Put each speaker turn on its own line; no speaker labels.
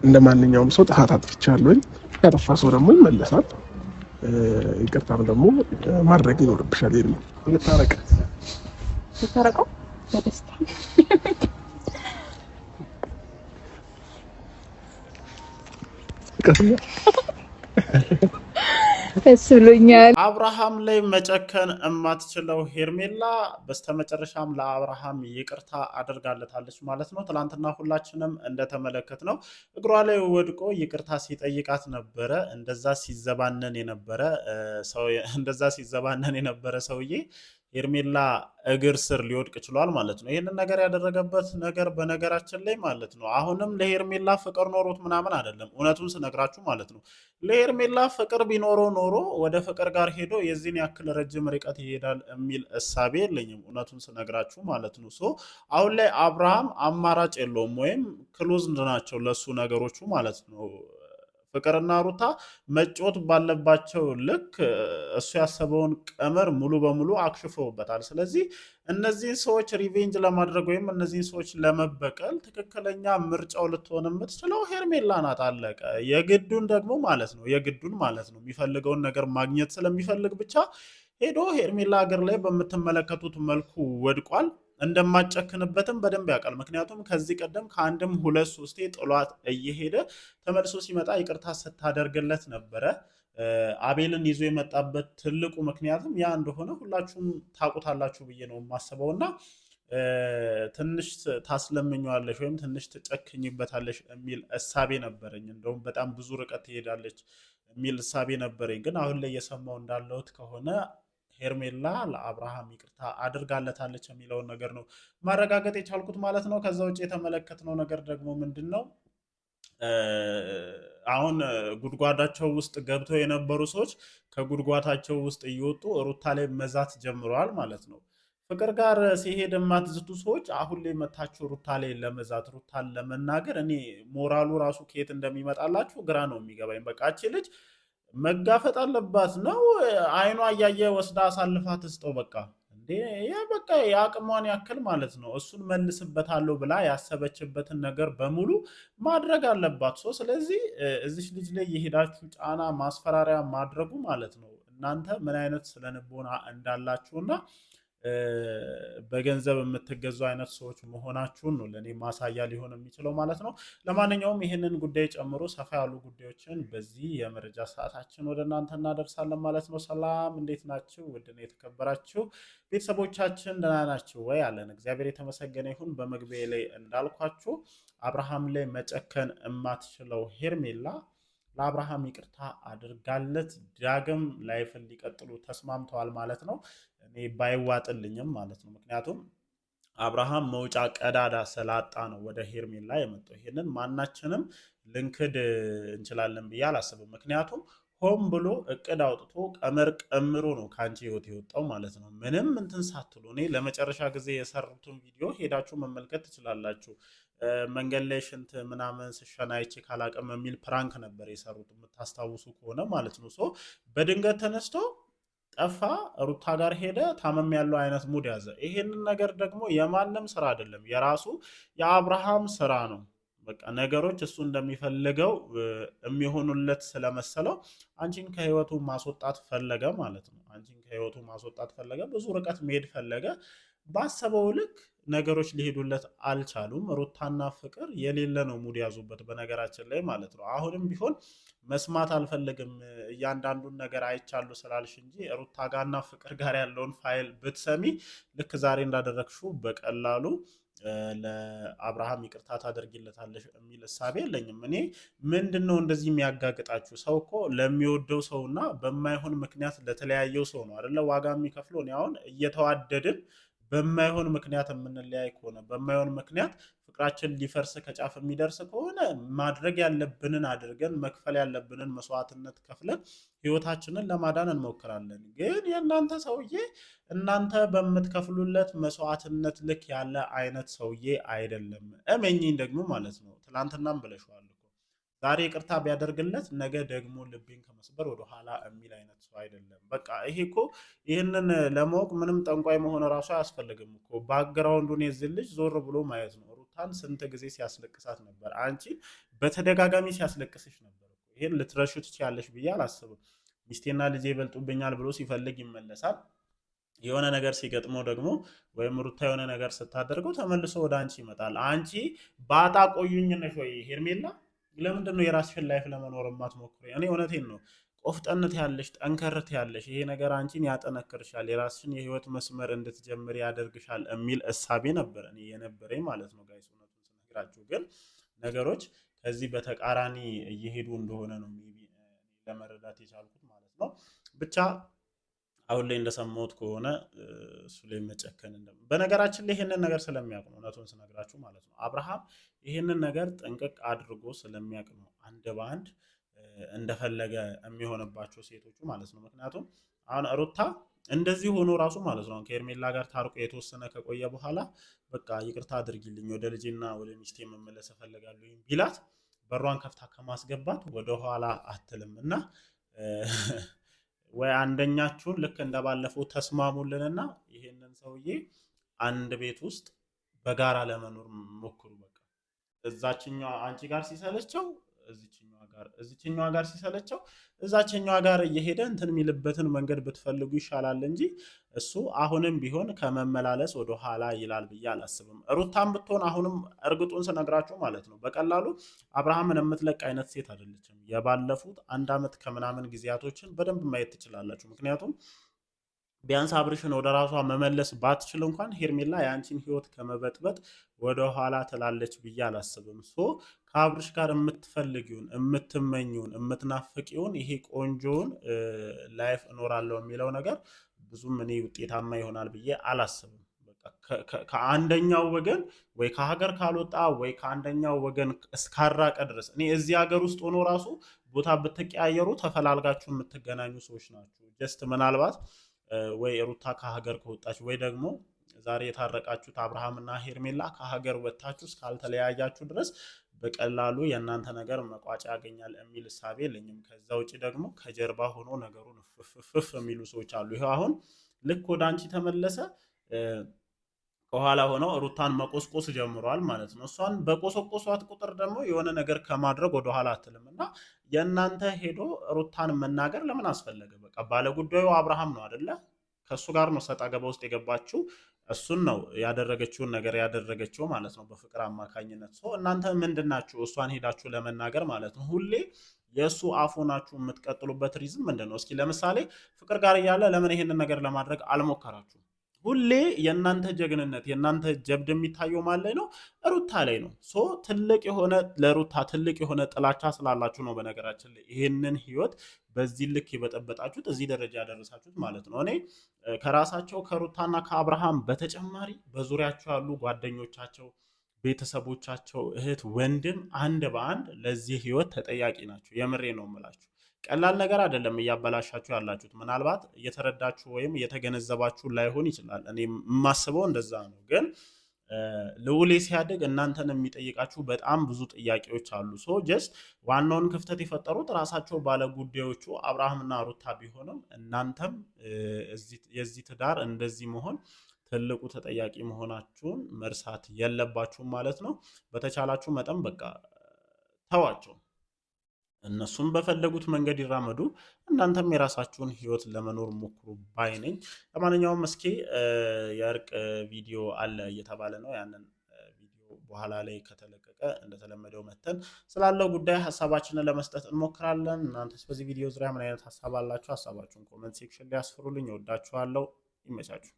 እንደማንኛውም ሰው ጥፋት አጥፍቻለሁኝ። ያጠፋ ሰው ደግሞ ይመለሳል። ይቅርታም ደግሞ ማድረግ ይኖርብሻል። እንታረቅ።
ተታረቀው በደስታ ደስ ብሎኛል።
አብርሃም ላይ መጨከን የማትችለው ሄርሜላ በስተመጨረሻም ለአብርሃም ይቅርታ አድርጋለታለች ማለት ነው። ትናንትና ሁላችንም እንደተመለከትነው እግሯ ላይ ወድቆ ይቅርታ ሲጠይቃት ነበረ። እንደዛ ሲዘባነን የነበረ ሰውዬ ሄርሜላ እግር ስር ሊወድቅ ችሏል ማለት ነው። ይህንን ነገር ያደረገበት ነገር በነገራችን ላይ ማለት ነው አሁንም ለሄርሜላ ፍቅር ኖሮት ምናምን አይደለም። እውነቱን ስነግራችሁ ማለት ነው ለሄርሜላ ፍቅር ቢኖረው ኖሮ ወደ ፍቅር ጋር ሄዶ የዚህን ያክል ረጅም ርቀት ይሄዳል የሚል እሳቤ የለኝም። እውነቱን ስነግራችሁ ማለት ነው። አሁን ላይ አብርሃም አማራጭ የለውም፣ ወይም ክሎዝድ ናቸው ለሱ ነገሮቹ ማለት ነው። ፍቅርና ሩታ መጫወት ባለባቸው ልክ እሱ ያሰበውን ቀመር ሙሉ በሙሉ አክሽፈውበታል። ስለዚህ እነዚህን ሰዎች ሪቬንጅ ለማድረግ ወይም እነዚህን ሰዎች ለመበቀል ትክክለኛ ምርጫው ልትሆን የምትችለው ሄርሜላ ናት። አለቀ። የግዱን ማለት ነው የሚፈልገውን ነገር ማግኘት ስለሚፈልግ ብቻ ሄዶ ሄርሜላ ሀገር ላይ በምትመለከቱት መልኩ ወድቋል። እንደማጨክንበትም በደንብ ያውቃል። ምክንያቱም ከዚህ ቀደም ከአንድም ሁለት ሶስቴ ጥሏት እየሄደ ተመልሶ ሲመጣ ይቅርታ ስታደርግለት ነበረ። አቤልን ይዞ የመጣበት ትልቁ ምክንያትም ያ እንደሆነ ሁላችሁም ታውቁታላችሁ ብዬ ነው የማስበው እና ትንሽ ታስለምኘዋለሽ ወይም ትንሽ ትጨክኝበታለሽ የሚል እሳቤ ነበረኝ። እንደውም በጣም ብዙ ርቀት ትሄዳለች የሚል እሳቤ ነበረኝ። ግን አሁን ላይ የሰማው እንዳለሁት ከሆነ ሄርሜላ ለአብርሃም ይቅርታ አድርጋለታለች የሚለውን ነገር ነው ማረጋገጥ የቻልኩት ማለት ነው። ከዛ ውጭ የተመለከትነው ነገር ደግሞ ምንድን ነው? አሁን ጉድጓዳቸው ውስጥ ገብተው የነበሩ ሰዎች ከጉድጓዳቸው ውስጥ እየወጡ ሩታ ላይ መዛት ጀምረዋል ማለት ነው። ፍቅር ጋር ሲሄድ የማትዝቱ ሰዎች አሁን ላይ መታችሁ ሩታ ላይ ለመዛት ሩታን ለመናገር እኔ ሞራሉ ራሱ ከየት እንደሚመጣላችሁ ግራ ነው የሚገባኝ። በቃ እቺ ልጅ መጋፈጥ አለባት ነው አይኗ እያየ ወስዳ አሳልፋ ትስጠው። በቃ እንዴ በቃ የአቅሟን ያክል ማለት ነው እሱን መልስበታለሁ ብላ ያሰበችበትን ነገር በሙሉ ማድረግ አለባት። ስለዚህ እዚች ልጅ ላይ የሄዳችሁ ጫና ማስፈራሪያ ማድረጉ ማለት ነው እናንተ ምን አይነት ስለንቦና እንዳላችሁና በገንዘብ የምትገዙ አይነት ሰዎች መሆናችሁን ነው ለእኔ ማሳያ ሊሆን የሚችለው ማለት ነው። ለማንኛውም ይህንን ጉዳይ ጨምሮ ሰፋ ያሉ ጉዳዮችን በዚህ የመረጃ ሰዓታችን ወደ እናንተ እናደርሳለን ማለት ነው። ሰላም፣ እንዴት ናችሁ? ውድና የተከበራችሁ ቤተሰቦቻችን ደህና ናችሁ ወይ? አለን እግዚአብሔር የተመሰገነ ይሁን። በመግቢያ ላይ እንዳልኳችሁ አብርሃም ላይ መጨከን የማትችለው ሄርሜላ ለአብርሃም ይቅርታ አድርጋለት ዳግም ላይፍን ሊቀጥሉ ተስማምተዋል ማለት ነው። እኔ ባይዋጥልኝም ማለት ነው። ምክንያቱም አብርሃም መውጫ ቀዳዳ ስላጣ ነው ወደ ሄርሜላ የመጣው። ይሄንን ማናችንም ልንክድ እንችላለን ብዬ አላስብም። ምክንያቱም ሆን ብሎ እቅድ አውጥቶ ቀመር ቀምሮ ነው ከአንቺ ህይወት የወጣው ማለት ነው። ምንም እንትን ሳትሉ እኔ ለመጨረሻ ጊዜ የሰሩትን ቪዲዮ ሄዳችሁ መመልከት ትችላላችሁ። መንገድ ላይ ሽንት ምናምን ስሸና አይቼ ካላቅም የሚል ፕራንክ ነበር የሰሩት የምታስታውሱ ከሆነ ማለት ነው። በድንገት ተነስቶ ጠፋ፣ ሩታ ጋር ሄደ፣ ታመም ያለው አይነት ሙድ ያዘ። ይሄንን ነገር ደግሞ የማንም ስራ አይደለም፣ የራሱ የአብርሃም ስራ ነው። በቃ ነገሮች እሱ እንደሚፈልገው የሚሆኑለት ስለመሰለው አንቺን ከህይወቱ ማስወጣት ፈለገ ማለት ነው። አንቺን ከህይወቱ ማስወጣት ፈለገ፣ ብዙ ርቀት መሄድ ፈለገ። ባሰበው ልክ ነገሮች ሊሄዱለት አልቻሉም። ሩታና ፍቅር የሌለ ነው ሙድ ያዙበት በነገራችን ላይ ማለት ነው። አሁንም ቢሆን መስማት አልፈልግም እያንዳንዱን ነገር አይቻሉ ስላልሽ እንጂ ሩታ ጋርና ፍቅር ጋር ያለውን ፋይል ብትሰሚ ልክ ዛሬ እንዳደረግሽው በቀላሉ ለአብርሃም ይቅርታ ታደርጊለታለሽ የሚል እሳቤ የለኝም። እኔ ምንድነው እንደዚህ የሚያጋግጣችሁ? ሰው እኮ ለሚወደው ሰውና በማይሆን ምክንያት ለተለያየው ሰው ነው አይደለ ዋጋ የሚከፍለው። እኔ አሁን እየተዋደድን በማይሆን ምክንያት የምንለያይ ከሆነ በማይሆን ምክንያት ፍቅራችን ሊፈርስ ከጫፍ የሚደርስ ከሆነ ማድረግ ያለብንን አድርገን መክፈል ያለብንን መስዋዕትነት ከፍለን ህይወታችንን ለማዳን እንሞክራለን። ግን የእናንተ ሰውዬ እናንተ በምትከፍሉለት መስዋዕትነት ልክ ያለ አይነት ሰውዬ አይደለም። እመኚኝ ደግሞ ማለት ነው። ትናንትናም ብለሽዋል እኮ ዛሬ ይቅርታ ቢያደርግለት ነገ ደግሞ ልቤን ከመስበር ወደኋላ የሚል አይነት ሰው አይደለም። በቃ ይሄ እኮ ይህንን ለማወቅ ምንም ጠንቋይ መሆን ራሱ አያስፈልግም እኮ። ባክግራውንዱን የዚህ ልጅ ዞር ብሎ ማየት ነው። ሩታን ስንት ጊዜ ሲያስለቅሳት ነበር። አንቺ በተደጋጋሚ ሲያስለቅስሽ ነበር። ይሄን ልትረሹ ትችያለሽ ብዬ አላስብም። ሚስቴና ልጄ ይበልጡብኛል ብሎ ሲፈልግ ይመለሳል። የሆነ ነገር ሲገጥመው ደግሞ ወይም ሩታ የሆነ ነገር ስታደርገው ተመልሶ ወደ አንቺ ይመጣል። አንቺ ባጣ ቆዩኝ ነሽ ወይ ሄርሜላ? ለምንድን ነው የራስሽን ላይፍ ለመኖር የማትሞክሪ? እኔ እውነቴን ነው። ቆፍጠነት ያለሽ ጠንከርት ያለሽ ይሄ ነገር አንቺን ያጠነክርሻል፣ የራስሽን የህይወት መስመር እንድትጀምር ያደርግሻል የሚል እሳቤ ነበር እኔ የነበረኝ ማለት ነው ጋይስ። እውነቱን ስነግራችሁ ግን ነገሮች ከዚህ በተቃራኒ እየሄዱ እንደሆነ ነው ለመረዳት የቻልኩት ማለት ነው። ብቻ አሁን ላይ እንደሰማሁት ከሆነ እሱ ላይ መጨከን በነገራችን ላይ ይሄንን ነገር ስለሚያውቅ ነው፣ እውነቱን ስነግራችሁ ማለት ነው። አብርሃም ይሄንን ነገር ጥንቅቅ አድርጎ ስለሚያውቅ ነው አንድ በአንድ እንደፈለገ የሚሆንባቸው ሴቶቹ ማለት ነው። ምክንያቱም አሁን ሩታ እንደዚህ ሆኖ ራሱ ማለት ነው ከኤርሜላ ጋር ታርቆ የተወሰነ ከቆየ በኋላ በቃ ይቅርታ አድርጊልኝ ወደ ልጄና ወደ ሚስቴ መመለስ እፈልጋለሁ ቢላት በሯን ከፍታ ከማስገባት ወደኋላ አትልም እና ወይ አንደኛችሁን ልክ እንደባለፈው ተስማሙልንና ይሄንን ሰውዬ አንድ ቤት ውስጥ በጋራ ለመኖር ሞክሩ። በቃ እዛችኛው አንቺ ጋር ሲሰለቸው እዚችኛዋ ጋር ሲሰለቸው እዛችኛዋ ጋር እየሄደ እንትን የሚልበትን መንገድ ብትፈልጉ ይሻላል እንጂ እሱ አሁንም ቢሆን ከመመላለስ ወደ ኋላ ይላል ብዬ አላስብም። ሩታም ብትሆን አሁንም እርግጡን ስነግራችሁ ማለት ነው በቀላሉ አብርሃምን የምትለቅ አይነት ሴት አይደለችም። የባለፉት 1 ዓመት ከምናምን ጊዜያቶችን በደንብ ማየት ትችላላችሁ። ምክንያቱም ቢያንስ አብርሽን ወደ ራሷ መመለስ ባትችል እንኳን ሄርሜላ የአንቺን ህይወት ከመበጥበጥ ወደ ኋላ ትላለች ብዬ አላስብም። ከአብርሽ ጋር የምትፈልጊውን የምትመኙን የምትናፍቂውን ይሄ ቆንጆውን ላይፍ እኖራለሁ የሚለው ነገር ብዙም እኔ ውጤታማ ይሆናል ብዬ አላስብም። ከአንደኛው ወገን ወይ ከሀገር ካልወጣ ወይ ከአንደኛው ወገን እስካራቀ ድረስ እኔ እዚህ ሀገር ውስጥ ሆኖ ራሱ ቦታ ብትቀያየሩ ተፈላልጋችሁ የምትገናኙ ሰዎች ናችሁ። ጀስት ምናልባት ወይ ሩታ ከሀገር ከወጣች ወይ ደግሞ ዛሬ የታረቃችሁት አብርሃምና ሄርሜላ ከሀገር ወጥታችሁ እስካልተለያያችሁ ድረስ በቀላሉ የእናንተ ነገር መቋጫ ያገኛል የሚል እሳቤ የለኝም። ከዛ ውጭ ደግሞ ከጀርባ ሆኖ ነገሩን ፍፍፍ የሚሉ ሰዎች አሉ። ይሄ አሁን ልክ ወደ አንቺ ተመለሰ ከኋላ ሆነው ሩታን መቆስቆስ ጀምረዋል ማለት ነው። እሷን በቆሰቆሷት ቁጥር ደግሞ የሆነ ነገር ከማድረግ ወደኋላ አትልም እና የእናንተ ሄዶ ሩታን መናገር ለምን አስፈለገ? በቃ ባለጉዳዩ አብርሃም ነው አይደለ? ከእሱ ጋር ነው ሰጣ ገባ ውስጥ የገባችው። እሱን ነው ያደረገችውን ነገር ያደረገችው ማለት ነው በፍቅር አማካኝነት። እናንተ ምንድናችሁ እሷን ሄዳችሁ ለመናገር ማለት ነው? ሁሌ የእሱ አፍ ሆናችሁ የምትቀጥሉበት ሪዝም ምንድን ነው? እስኪ ለምሳሌ ፍቅር ጋር እያለ ለምን ይሄንን ነገር ለማድረግ አልሞከራችሁም? ሁሌ የእናንተ ጀግንነት የእናንተ ጀብድ የሚታየው ማለት ላይ ነው ሩታ ላይ ነው። ትልቅ የሆነ ለሩታ ትልቅ የሆነ ጥላቻ ስላላችሁ ነው በነገራችን ላይ ይሄንን ህይወት በዚህ ልክ የበጠበጣችሁት እዚህ ደረጃ ያደረሳችሁት ማለት ነው። እኔ ከራሳቸው ከሩታና ከአብርሃም በተጨማሪ በዙሪያቸው ያሉ ጓደኞቻቸው፣ ቤተሰቦቻቸው፣ እህት፣ ወንድም አንድ በአንድ ለዚህ ህይወት ተጠያቂ ናቸው። የምሬ ነው የምላችሁ። ቀላል ነገር አይደለም እያበላሻችሁ ያላችሁት። ምናልባት እየተረዳችሁ ወይም እየተገነዘባችሁ ላይሆን ይችላል። እኔ የማስበው እንደዛ ነው። ግን ልዑሌ ሲያድግ እናንተን የሚጠይቃችሁ በጣም ብዙ ጥያቄዎች አሉ። ጀስት ዋናውን ክፍተት የፈጠሩት ራሳቸው ባለጉዳዮቹ አብርሃምና ሩታ ቢሆንም እናንተም የዚህ ትዳር እንደዚህ መሆን ትልቁ ተጠያቂ መሆናችሁን መርሳት የለባችሁም ማለት ነው። በተቻላችሁ መጠን በቃ ተዋቸው። እነሱም በፈለጉት መንገድ ይራመዱ፣ እናንተም የራሳችሁን ህይወት ለመኖር ሞክሩ ባይ ነኝ። ለማንኛውም እስኪ የእርቅ ቪዲዮ አለ እየተባለ ነው። ያንን ቪዲዮ በኋላ ላይ ከተለቀቀ እንደተለመደው መተን ስላለው ጉዳይ ሀሳባችንን ለመስጠት እንሞክራለን። እናንተስ በዚህ ቪዲዮ ዙሪያ ምን አይነት ሀሳብ አላችሁ? ሀሳባችሁን ኮመንት ሴክሽን ላይ ያስፍሩልኝ። እወዳችኋለሁ። ይመቻችሁ።